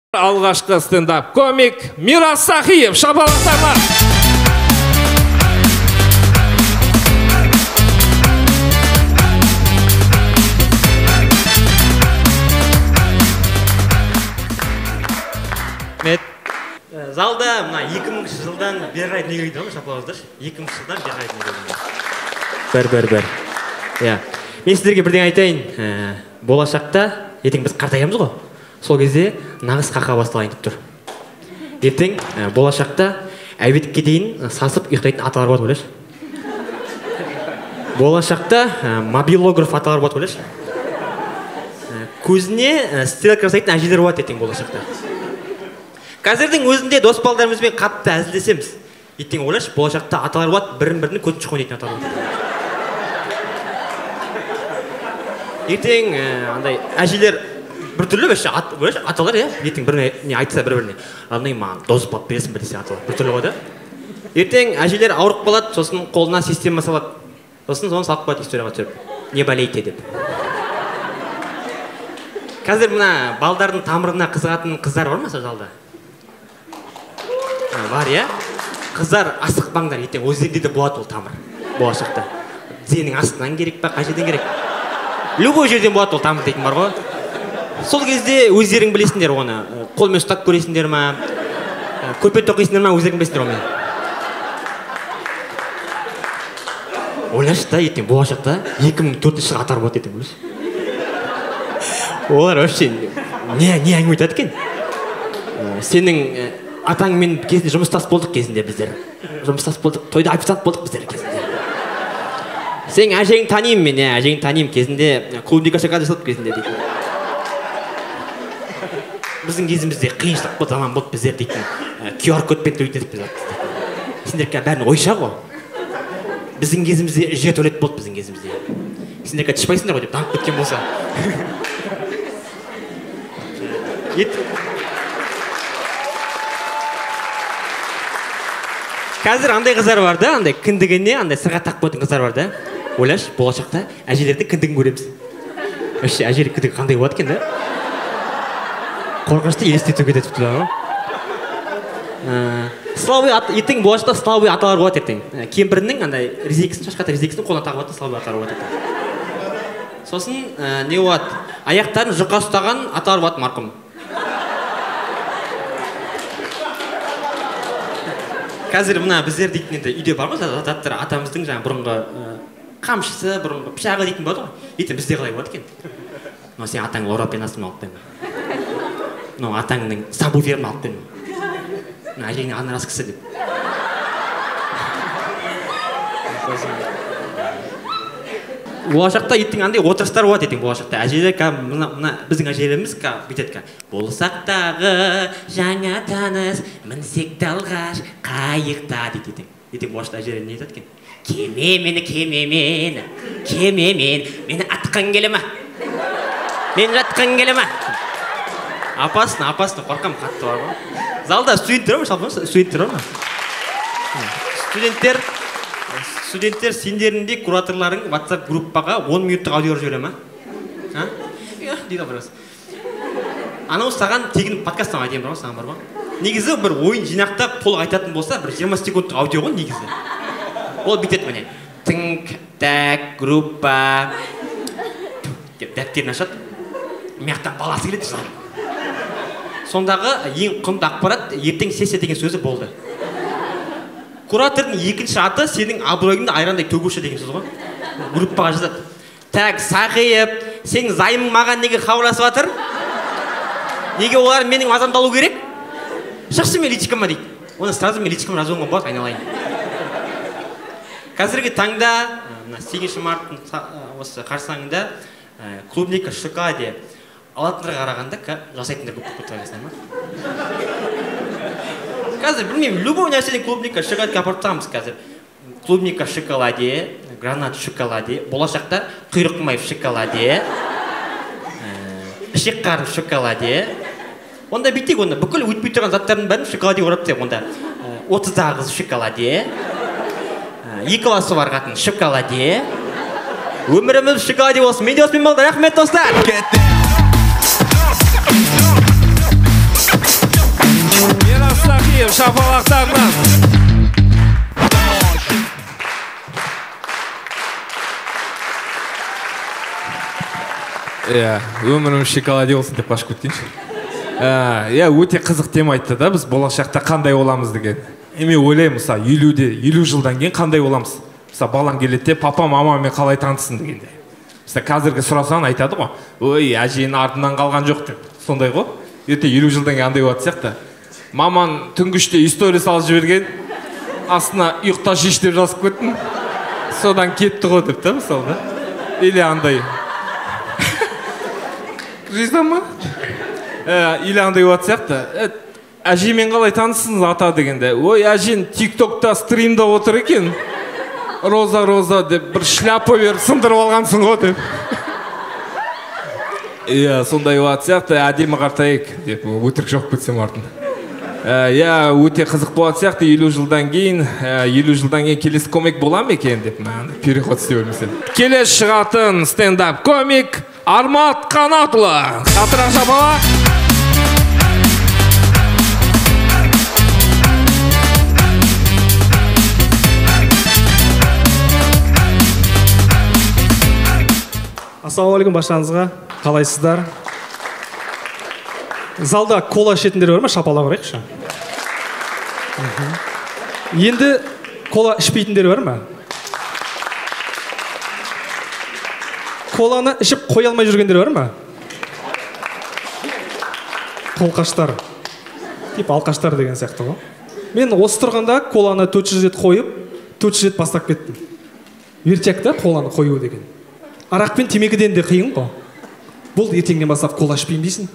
Алғашқы стендап комик Мирас Сахиев, шапалақтарына. Залда мына 2000 жылдан бері қарай неге дейді ғой шапалақтаршы? 2000 жылдан бері қарай неге дейді. Иә. Мен сіздерге бірден айтайын. Болашақта ертең біз қартаямыз ғой. Сол кезде нағыз қақа басталайын деп тұр. Ертең болашақта әбетке дейін сасып ұйықтайтын аталар болады ойлашы. Болашақта мобилограф аталар болады ойлашы. Көзіне стрелка жасайтын әжелер болады ертең болашақта. Қазірдің өзінде дос балдарымызбен қатты әзілдесеміз. Ертең ойлашы, болашақта аталар болады, бірін-бірінің көзін шұқын дейтін аталар болады. Ертең андай әжелер біртүрлі аталар, ертең біріне айтса бір-біріне, андай маған дос болып бересің бе десе аталар. Біртүрлі ғой да. Ертең әжелер ауырып қалады, сосын қолына система салады. Сосын соны салып қояды историяға түсіріп. Не болейте деп. Қазір мына балдардың тамырына қызығатын қыздар бар ма залда? Бар, иә? Қыздар асықпаңдар, ертең өздерінде де болады ол тамыр болашақта. Тізенің астынан керек па, қай жерден керек? Любой жерден болады ол тамыр дейтін бар ғой. Сол кезде өздерің білесіңдер оны. Қолмен ұстап көресіңдер ма? Көрпе тоқисыңдер ма? Өздерің білесіңдер оны. Ойлашы да, ертең болашақта 2004 жылғы атар болады ертең білесің. Олар вообще не әңгіме айтады екен? Сенің атаңмен кезінде жұмыстас болдық кезінде біздер. Жұмыстас болдық, тойда официант болдық біздер кезінде. Сен әжең танимын мен, әжең танимын кезінде клубника шоколад жасадық кезінде дейді. Біздің кезімізде қиыншылық болды, заман болды біздер дейтін. QR кодпен төлейтін едік біз. Сендер бәрін ойша ғой. Біздің кезімізде жүйе туалет болды біздің кезімізде. Сендер тышпайсыңдар ғой деп танып кеткен болса. Қазір андай қыздар бар да, андай кіндігіне андай сырға тақып қоятын қыздар бар да. Ойлашы, болашақта әжелердің кіндігін көреміз. Вообще әжелер кіндігі қандай болады екен да? Қорқынышты елестету кетеді тұлға. Слабый ертең болашақта слабый аталар болады ертең. Кемпірінің андай резекасын, шашқата резекасын қолына тағып алатын слабый аталар болады ертең. Сосын не болады? Аяқтарын жұқа ұстаған аталар болады марқұм. Қазір мына біздер дейтін енді үйде бар ғой заттар, атамыздың жаңа бұрынғы қамшысы, бұрынғы пышағы дейтін болады ғой. Ертең бізде қалай болады екен? Но сен атаңның орапен астын алып қойма. Но атаңның сабуверін алып қойма. Әжеңнің аны рас кісі деп. Болашақта ертең андай отырыстар болады ертең болашақта. Әжелер мына біздің әжелеріміз бүйтеді. Болсақтағы жаңа таныс, мінсек алғаш қайықта дейді. Ертең болашақта әжелер не айтады екен? Кемемен, мені атқан келе ма? Мен жатқан келе ма? Апасын, қорқам қатты бар ғой. Залда студенттер бар ма? Студенттер бар ма? Студенттер сендерінде кураторларың WhatsApp группаға 10 минуттық аудио жібере ма? Дейді біраз. Анау саған тегін подкасттан айтайын бар ма? Саған бар ма? Негізі бір ойын жинақтап толық айтатын болса, бір 20 секундтық аудио ғой негізі. Ол бүйтеді міне. Тыңк, так, группа деп дәптерін ашады. Мияқтан баласы келеді саған. Сондағы ең құнды ақпарат ертең сессия деген сөзі болды. Куратордың екінші аты сенің абыройыңды айрандай төгуші деген сөз ғой. Группаға жазады. Так, Сахиев, сен займың маған неге хабарласып жатыр? Неге олар менің мазамды алу керек? Шықшы мен личкама дейді. Оны сразу мен личкама жазуыңа болады, айналайын. Қазіргі таңда 8 марттың осы қарсаңында клубника шоколаде алатындарға қарағанда жасайтындар көп болып тұрғансыздар ма? Қазір білмеймін, любой нәрседен клубника шоколадке апарып тағамыз қазір. Клубника шоколаде, гранат шоколаде, болашақта құйрықмай шоколаде, ішек қарын шоколаде. Онда бүйтейік, онда бүкіл өтпей тұрған заттардың бәрін шоколаде орап тек, онда 30 қыз шоколаде, 2 класы бар қатын шоколаде. Өміріміз шоколаде болсын. Мен де осымен болды. Рахмет достар. Сахиев шапалақтарынан. Өмірім шоколаде болсын деп қашып кеткенші. Өте қызық тема айтты да, біз болашақта қандай боламыз деген. Мен ойлаймын, мысалы, 50 жылдан кейін қандай боламыз. Мысалы, балаң келеді, папа, мамамен қалай танысың дегенде. Мысалы, қазіргі сұрасаң айтады ғой, ой, әженің артынан қалған жоқ деп. Сондай ғой. Ерте 50 жылдан кейін андай болады сияқты. Маман түнгіште история салып жіберген, астына ұйықта шеш деп жазып кеттің. Содан кетті ғой деп та, мысалы да. Или андай. Жизнь ма? Или андай болады сияқты. Әжемен қалай танысыңыз ата дегенде. Ой, әжен тиктокта стримда отыр екен. Роза деп бір шляпа беріп сындырып алғансың ғой деп. Сондай болады сияқты. Әдемі қартайық деп өтірік жоқ кетсем артын. Өте қызық болады сияқты. 50 жылдан кейін келесі комик болам екен деп переход істей бермесем. Келесі шығатын стендап комик Армат Қанатұлы. Қатырақ жабала. Ассалаумағалейкум баршаңызға. Қалайсыздар? Залда кола ішетіндер бар ма? Шапалақ ұрайықшы. Енді кола ішпейтіндер бар ма? Коланы ішіп қоя алмай жүргендер бар ма? Қолқаштар. Тип алқаштар деген сияқты ғой. Мен осы тұрғанда коланы 400 рет қойып, 400 рет бастап кеттім. Ертек та коланы қою деген. Арақ пен темекіден де қиын ғой. Бұл ертеңнен бастап кола ішпеймін дейсің.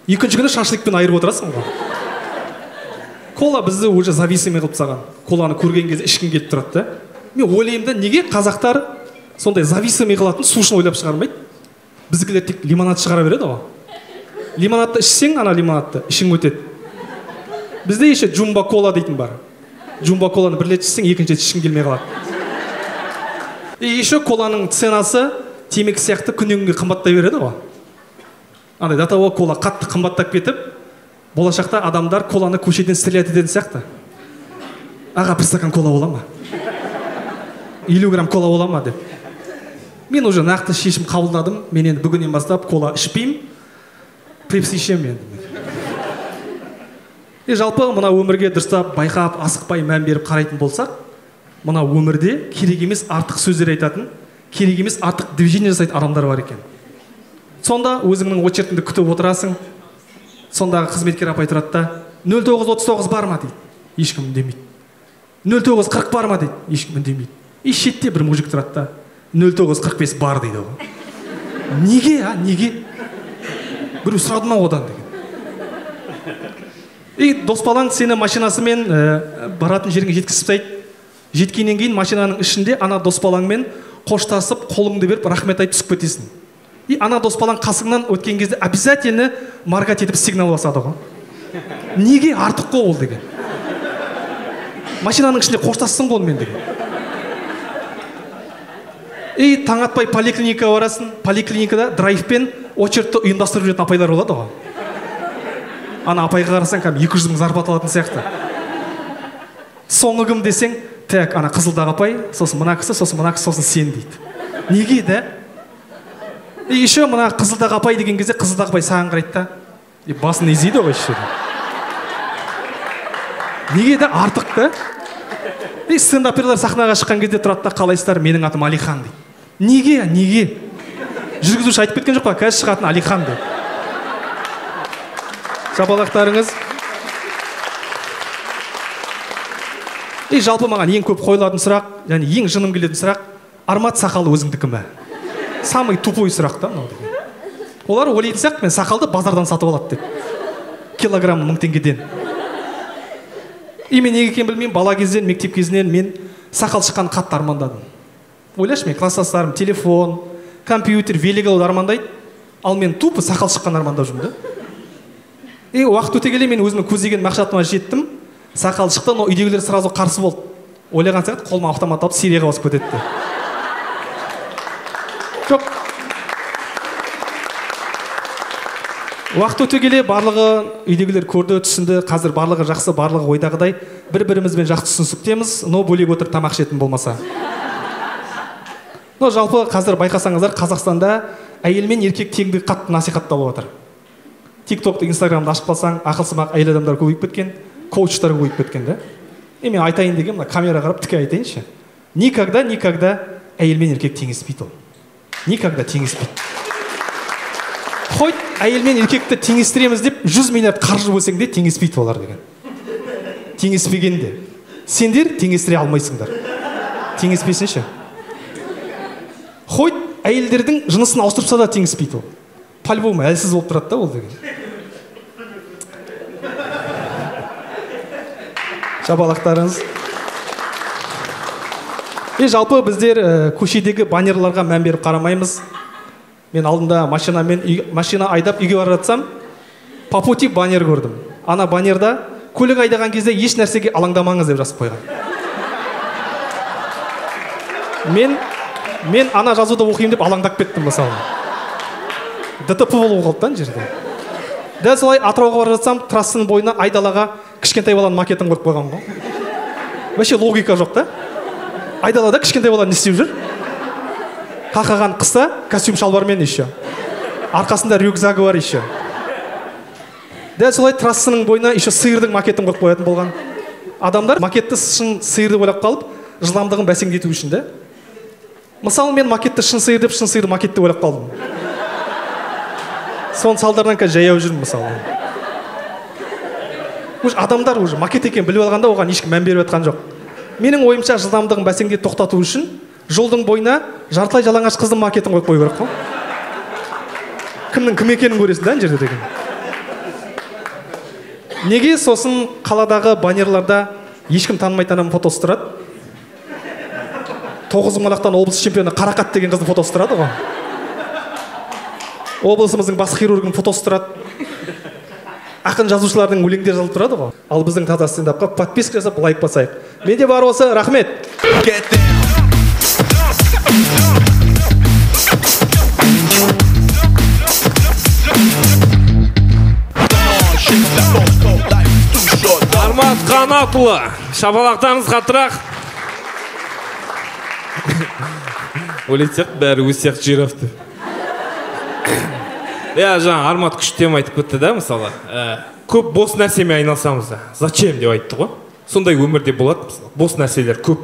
Екінші күні шашлыкпен айырып отырасың ғой. Кола бізді уже зависимый қылып тастаған. Коланы көрген кезде ішкің келіп тұрады да. Мен ойлаймын да, неге қазақтар сондай зависимый қылатын сушын ойлап шығармайды? Біздікілер тек лимонад шығара береді ғой. Лимонадты ішсең, ана лимонадты ішің өтеді. Бізде еще джумба кола дейтін бар. Джумба коланы бір рет ішсең, екінші рет ішкің келмей қалады. Еще коланың ценасы темекі сияқты күннен күнге қымбаттай береді ғой. Андай до того кола қатты қымбаттап кетіп, болашақта адамдар коланы көшеден стрелять ететін сияқты. Аға, бір стакан кола бола ма? 50 грамм кола бола ма деп. Мен уже нақты шешім қабылдадым. Мен енді бүгіннен бастап кола ішпеймін. Пепси ішемін енді. Жалпы мына өмірге дұрыстап байқап, асықпай мән беріп қарайтын болсақ, мына өмірде керек емес артық сөздер айтатын, керек емес артық движение жасайтын адамдар бар екен. Сонда өзіңнің очеретіңді күтіп отырасың. Сондағы қызметкер апай тұрады да, 0939 бар ма дейді. Ешкім үндемейді. 0940 бар ма дейді. Ешкім үндемейді. Шетте бір мужик тұрады да, 0945 бар дейді ғой. Неге, неге? Біреу сұрады ма одан деген. Доспалаң сені машинасымен баратын жеріңе жеткізіп тастайды. Жеткеннен кейін машинаның ішінде ана доспалаңмен қоштасып, қолыңды беріп, рахмет айтып түсіп кетесің. Ана доспалаң қасыңнан өткен кезде обязательно маргат етіп сигнал басады ғой. Неге артық қой ол деген. Машинаның ішінде қоштассың ғой мен деген. Таң атпай поликлиникаға барасың, поликлиникада драйвпен очеретті ұйымдастырып жүретін апайлар болады ғой. Ана апайға қарасаң, 200 мың зарплата алатын сияқты. Соңғы кім десең, так, ана қызылдағы апай, сосын мына кісі, сосын сен дейді. Неге да? Еще мына қызылдағы апай деген кезде қызылдағы апай саған қарайды да, басын изейді ғой еще. Неге да артық да? Стендаперлер сахнаға шыққан кезде тұрады да, қалайсыздар, менің атым Алихан дейді. Неге? Жүргізуші айтып кеткен жоқ па, қазір шығатын Алихан дейді. Шапалақтарыңыз. Жалпы маған ең көп қойылатын сұрақ, және ең жыным келетін сұрақ, Армат сақалы өзіңдікі ме? Самый тупой сұрақ та. Олар ойлайтын сияқты, мен сақалды базардан сатып алады деп. Килограмм 1000 теңгеден. Мен неге екенін білмеймін, бала кезден, мектеп кезінен мен сақал шыққан қатты армандадым. Ойлашы, мен класстастарым телефон, компьютер, велик алуды армандайды, ал мен тупо сақал шыққан армандап жүрмін да. Уақыт өте келе мен өзімнің көздеген мақсатыма жеттім. Сақал шықты, но үйдегілер сразу қарсы болды. Ойлаған сияқты қолыма автомат алып Сирияға басып кетеді. Жоқ. Уақыт өте келе барлығы үйдегілер көрді, түсінді. Қазір барлығы жақсы, барлығы ойдағыдай. Бір-бірімізбен жақсы түсіністіктеміз, но бөлек отырып тамақ ішетін болмаса. Но жалпы қазір байқасаңыздар, Қазақстанда әйел мен еркек теңдігі қатты насихатталып отыр. TikTok'ты, Instagram'ды ашып қалсаң, ақылсымақ әйел адамдар көбейіп кеткен, коучтар көбейіп кеткен да. Мен айтайын деген, мына камера қарап тіке айтайыншы. Никогда әйел мен еркек теңеспейді ол. Никогда теңеспейді. Хоть әйел мен еркекті теңестіреміз деп 100 миллиард қаржы бөлсең де теңеспейді олар деген. Теңеспегенде. Сендер теңестіре алмайсыңдар. Теңеспесінші. Хоть әйелдердің жынысын ауыстырса да теңеспейді ол. По-любому әлсіз болып тұрады да ол деген. Шапалақтарыңыз. Жалпы біздер көшедегі баннерларға мән беріп қарамаймыз. Мен алдында машина айдап үйге бара жатсам, по пути баннер көрдім. Ана баннерда көлік айдаған кезде еш нәрсеге алаңдамаңыз деп жазып қойған. Мен ана жазуды оқимын деп алаңдап кеттім мысалы. ДТП болуы қалыптан жерде. Дәл солай Атырауға бара жатсам, трассаның бойына айдалаға кішкентай баланың макетін қойып қойған ғой. Вообще логика жоқ та. Айдалада кішкентай бала не істеп жүр? Қақаған қыста костюм шалбармен еще. Арқасында рюкзагы бар еще. Дәл солай трассаның бойына еще сиырдың макетін қойып қоятын болған. Адамдар макетті шын сиырды ойлап қалып, жылдамдығын бәсеңдету үшін де. Мысалы мен макетті шын сиыр деп, шын сиырды макетті ойлап қалдым. Соның салдарынан жаяу жүрмін мысалы. Адамдар уже макет екен біліп алғанда оған ешкім мән беріп жатқан жоқ. Менің ойымша жылдамдығын бәсеңдетіп тоқтату үшін жолдың бойына жартылай жалаңаш қыздың макетін қойып қою керек қой. Кімнің кім екенін көресің да ана жерде деген. Неге сосын қаладағы баннерларда ешкім танымайтын адамның фотосы тұрады? Тоғызқұмалақтан облыс чемпионы Қарақат деген қыздың фотосы тұрады ғой. Облысымыздың бас хирургының фотосы тұрады. Ақын жазушылардың өлеңдері жазылып тұрады ғой. Ал біздің таза стендапқа подписка жасап лайк басайық. Менде бар осы, рахмет. Армат Қанатұлы, шапалақтарыңыз қаттырақ. Ойлайды сияқты, бәрі өз сияқты жирафты. Жаңа Армат күштем айтып кетті да, мысалы. Көп бос нәрсемен айналсамыз да. Зачем деп айтты ғой. Сондай өмірде болады, бос нәрселер көп.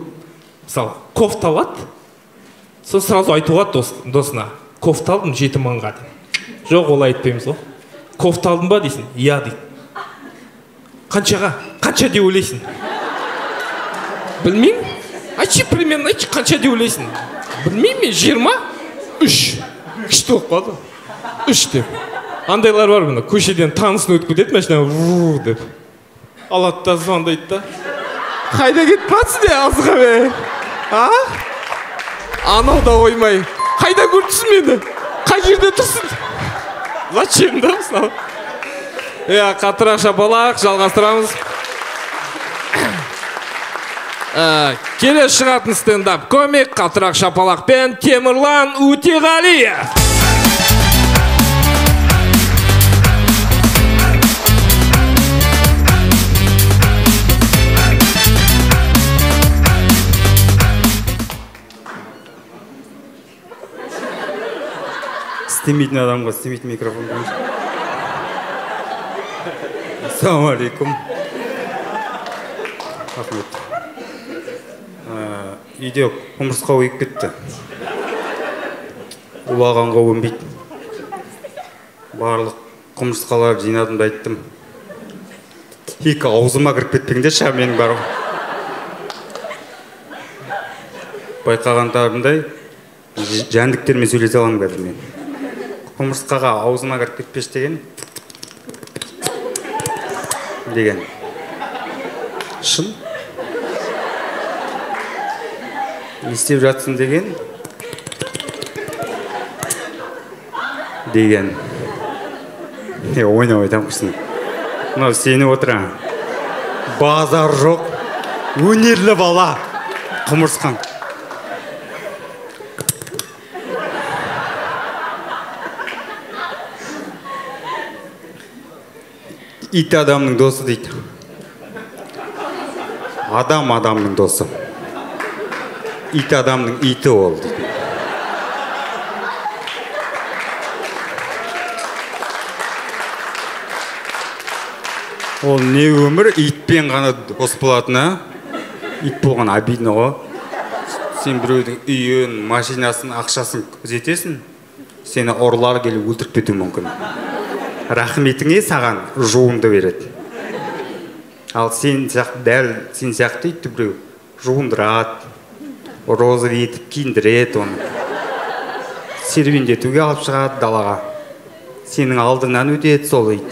Мысалы, кофта алады. Сол сразу айтуға досына. Кофта алдым 7 мыңға дейін. Жоқ, олай айтпаймыз ғой. Кофта алдым ба дейсің? Иә дейді. Қаншаға? Қанша деп ойлайсың? Білмеймін. Айтшы, примерно айтшы, қанша деп ойлайсың? Білмеймін мен, 20? 3. Күшті болып қалды. 3 деп. Андайлар бар бұны, көшеден танысын өтіп кетеді, машина деп. Алады да звондайды да. Қайда кетіп батсың де азға бе? Анау да оймай. Қайда көрдісің мені? Қай жерде тұрсың? Зачем да мысалы? Қаттырақ шапалақ, жалғастырамыз. Келе шығатын стендап комик Қаттырақ шапалақпен Темірлан Өтеғалиев. Істемейтін адамға істемейтін микрофон. Ассалаумағалейкум. Рахмет. Үйде құмырсқа ойып кетті. Улағанға өнбейді. Барлық құмырсқалар жинадым да айттым. Екі аузыма кіріп кетпеңде ша менің бар. Байқағандарымдай жәндіктермен сөйлесе аламын қазір мен. Құмырсқаға аузыма кіріп кетпеш деген. Шын? Не істеп жатсың деген. Ойнап айтам қырсын. Мынау сені отыра. Базар жоқ. Өнерлі бала. Құмырсқаң. ит адамның досы дейді. Адам адамның досы. Ит адамның иті ол дейді. Ол не өмір, итпен ғана дос болатын, а? Ит болған обидно ғой. Сен біреудің үйін, машинасын, ақшасын күзетесің, сені ұрылар келіп өлтіріп кетуі мүмкін. Рахметіңе саған жуынды береді. Ал сен сияқты итті біреу жуындырады, розы етіп киіндіреді оны. Серуендетуге алып шығады далаға. Сенің алдыңнан өтеді сол ит.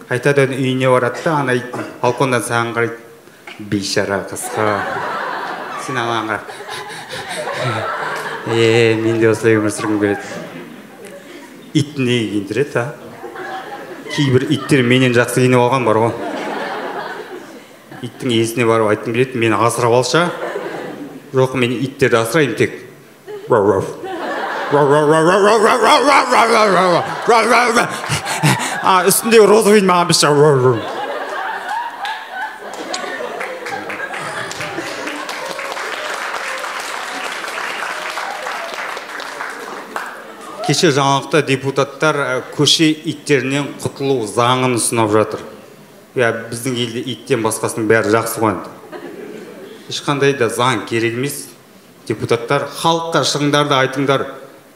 Қайтадан үйіне барады да, ана ит балкондан саған қарайды. Бейшара қысқа. Сен анаған қарап. Мен де осылай өмір сүргім келеді. Ит неге киіндіреді, а? Кейбір иттер менен жақсы киініп алған бар ғой. Иттің иесіне барып айтқым келеді, мені асырап алшы. Жоқ, мен иттерді асыраймын тек. Үстіндегі розовыйын маған біш. Кеше жаңалықта депутаттар көше иттерінен құтылу заңын ұсынып жатыр. Біздің елде иттен басқасының бәрі жақсы қойды. Ешқандай да заң керек емес. Депутаттар халыққа шығыңдарды айтыңдар.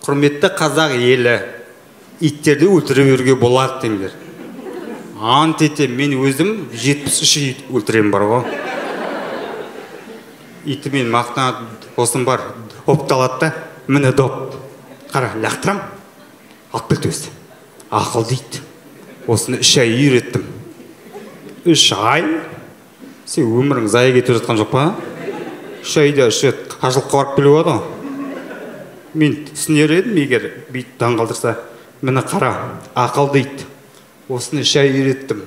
Құрметті қазақ елі, иттерді өлтіре беруге болады деңдер. Ант ете, мен өзім 73 ит өлтірем бар ғой. Иті мен мақтанат осым бар. Опталатта, міне доп. Қара, лақтырам, алып келді өзі. Ақыл дейді. Осыны 3 ай үйреттім. 3 ай? Сен өмірің зая кетіп жатқан жоқ па? 3 айда 3 рет қажылыққа барып келіп еді. Мен түсінер едім, егер бейт таңғалдырса, міне қара, ақыл дейді. Осыны 3 ай үйреттім.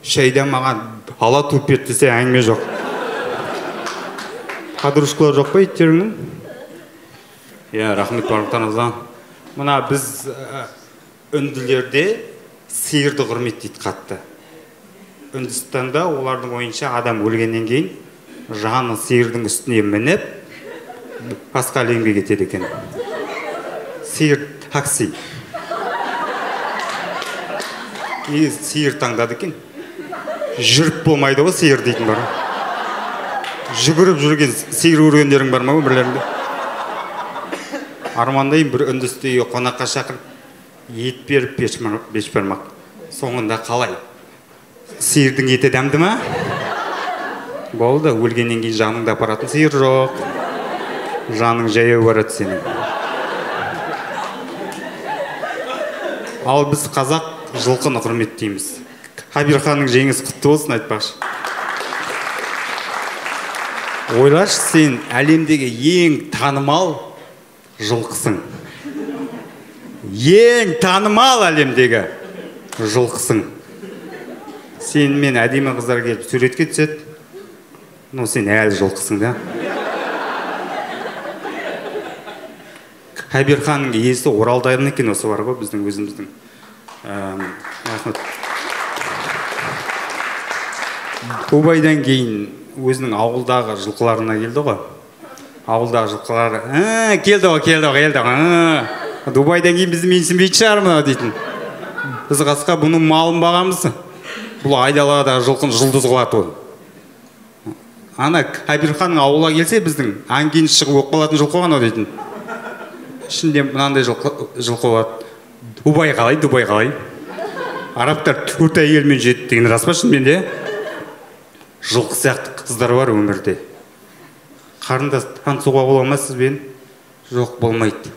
3 айда маған ала туып берді десе әңгіме жоқ. Подружкалар жоқ па иттеріңнің? Рахмет барлықтарыңызға. Мына біз үнділерде сиырды құрметтейді қатты. Үндістанда олардың ойынша адам өлгеннен кейін жаны сиырдың үстіне мініп, басқа әлемге кетеді екен. Сиыр такси. Сиыр таңдады екен. Жүріп болмайды ғой сиыр дейтін бар. Жүгіріп жүрген сиыр көргендерің бар ма өмірлеріңде? Армандайым бір үндістегі қонаққа шақырып, ет беріп бешбармақ. Соңында қалай? Сиырдың еті дәмді ма? Болды, өлгеннен кейін жаныңда апаратын сиыр жоқ. Жаның жаяу барады сенің. Ал біз қазақ жылқыны құрметтейміз. Қабирханның жеңісі құтты болсын айтпақшы. Ойлашы, сен әлемдегі ең танымал жылқысың. Ең танымал әлемдегі жылқысың. Сен мен әдемі қыздар келіп суретке түседі. Но сен әлі жылқысың да. Қабирханның иесі Оралдайдың екен, осы бар ғой біздің өзіміздің. Дубайдан кейін өзінің ауылдағы жылқыларына келді ғой. Ауылдағы жылқылары, келді ғой. Дубайдан кейін бізді менсінбейтін шығар мына дейтін. Біз қасқа бұның малын бағамыз. Бұл айдаладағы жылқын жұлдыз қылады ол. Ана Қабирханның ауылға келсе біздің аңгейін шығып оқ болатын жылқы ғана дейтін. Ішінде мынандай жылқы болады. Дубай қалай? Арабтар 4 әйелмен жетті деген рас па шынымен де? Жылқы сияқты қыздар бар өмірде. Қарындас танысуға бола ма сізбен? Жоқ, болмайды.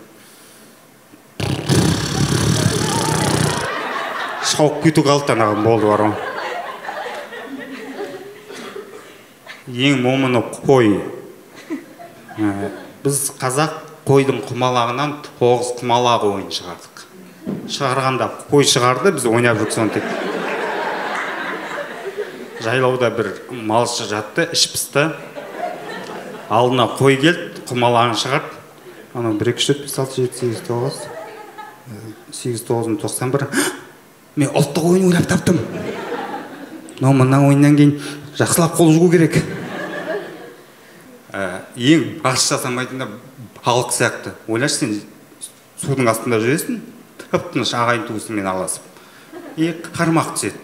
Шауып кету қалыптан ағым болды бар ғой. Ең момыны қой. Біз қазақ қойдың құмалағынан 9 құмалақ ойын шығардық. Шығарғанда қой шығарды, біз ойнап жүрік соны тек. Жайлауда бір малшы жатты, іш пысты. Алдына қой келді, құмалағын шығарды. Ана 1, 2, 3, 4, 5, 6, 7, 8, 9, 8, 9, 91. Мен ұлттық ойын ойлап таптым. мына ойыннан кейін жақсылап қол жуу керек. Ең бас жасамайтын да халық сияқты. Ойлашы, сен судың астында жүресің, тып-тыныш ағайын туысыңмен аласып. Қармақ түседі.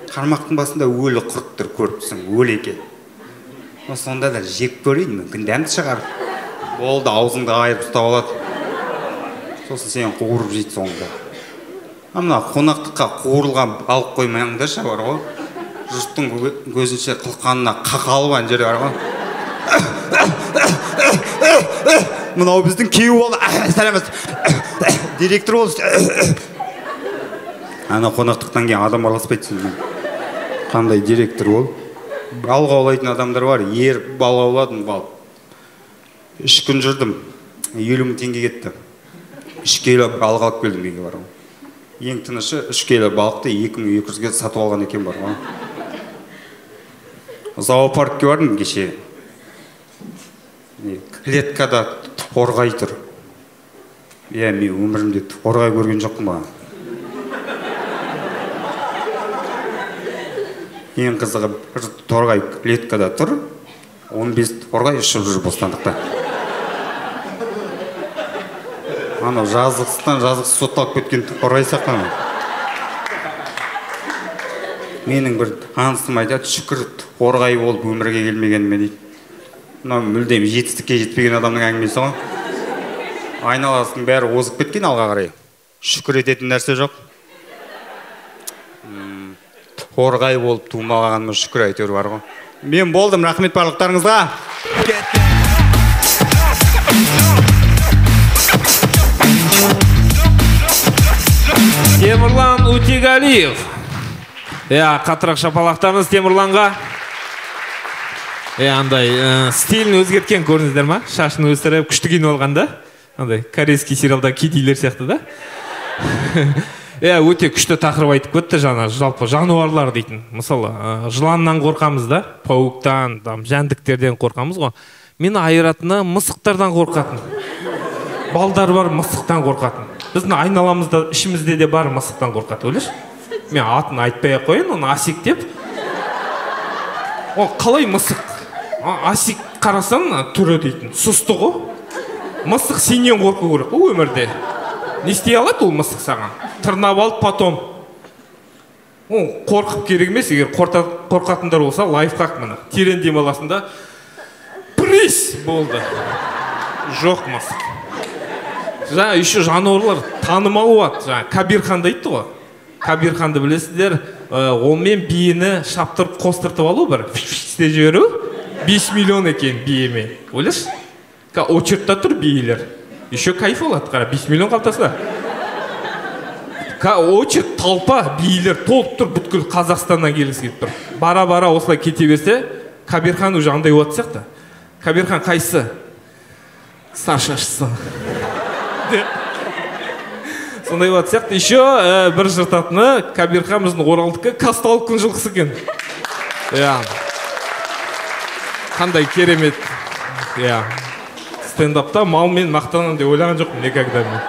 Қармақтың басында өлі құрттыр көріпсің, өлі екен. Сонда да жеп көрейін, мүмкін дәмді шығар. Болды, аузыңды айырып ұстап алады. Сосын сен қуырып жейді соңында. Мына қонақтыққа қуырылған балық қоймаңдаршы бар ғой. Жұрттың көзінше қылқанына қақалып жері бар ғой. Мынау біздің күйеу болды. Сәлемет. Директор болды. Ана қонақтықтан кейін адам араласпайды. Қандай директор ол? Балық аулайтын адамдар бар. Ер балық ауладым, балық. 3 күн жүрдім. 50 мың теңге кетті. 3 келі балық алып келдім үйге бар ғой. Ең тынышы 3 келі балықты 2200-ге сатып алған екен бар ғой. Зоопаркке бардым кеше. Клеткада торғай тұр. Мен өмірімде торғай көрген жоқпын ба. Ең қызығы бір торғай клеткада тұр, 15 торғай ұшып жүр бостандықта. Ана жазықсыз сотталып кеткен торғай сияқты. Менің бір танысым айтады, шүкір торғай болып өмірге келмегеніме дейді. Мына мүлдем жетістікке жетпеген адамның әңгімесі ғой. Айналасының бәрі озып кеткен алға қарай. Шүкір ететін нәрсе жоқ. Торғай болып тумағаныма шүкір әйтеуір бар ғой. Мен болдым, рахмет барлықтарыңызға. Темірлан Утегалиев. Қатырақ шапалақтарыңыз Темірланға. Андай стилін өзгерткен көрдіңіздер ма? Шашын өсіріп, күшті киініп алғанда. Андай корейский сериалда кедейлер сияқты да. Өте күшті тақырып айтып кетті жаңа, жалпы жануарлар дейтін. Мысалы, жыланнан қорқамыз да, пауықтан, жәндіктерден қорқамыз ғой. Мені айыратыны мысықтардан қорқатын. Балдар бар мысықтан қорқатын. Біздің айналамызда, ішімізде де бар мысықтан қорқаты, ойлашы. Мен атын айтпай қояйын, оны Асик деп. Ол қалай мысық? Асик қарасан түрі дейтін, сұсты ғой. Мысық сенен қорқу керек ол өмірде. Не істей алады ол мысық саған? Тырнап алып потом. Ол қорқып керек емес, егер қорқатындар болса, лайфхак мына. Терең демаласында прис болды. Жоқ мысық. Жаңа еще жануарлар танымал болады. Жаңа Кабирханды айтты ғой. Кабирханды білесіздер, онымен биені шаптырып қостыртып алу бір істе жіберу 5 миллион екен биеме. Ойлашы? Очередьта тұр биелер. Еще кайф болады, қара, 5 миллион қалтасына. Очередь талпа биелер толып тұр, бүткіл Қазақстаннан келгісі келіп тұр. Бара-бара осылай кете берсе, Кабирхан уже андай болады сияқты. Кабирхан қайсы? Сашашысы. Сондай болады сияқты. Еще бір жыртатыны Кабирхан біздің Оралдікі Казталов күн жылқысы екен. Қандай керемет. Стендапта малмен мақтанам деп ойлаған жоқпын никогда мен.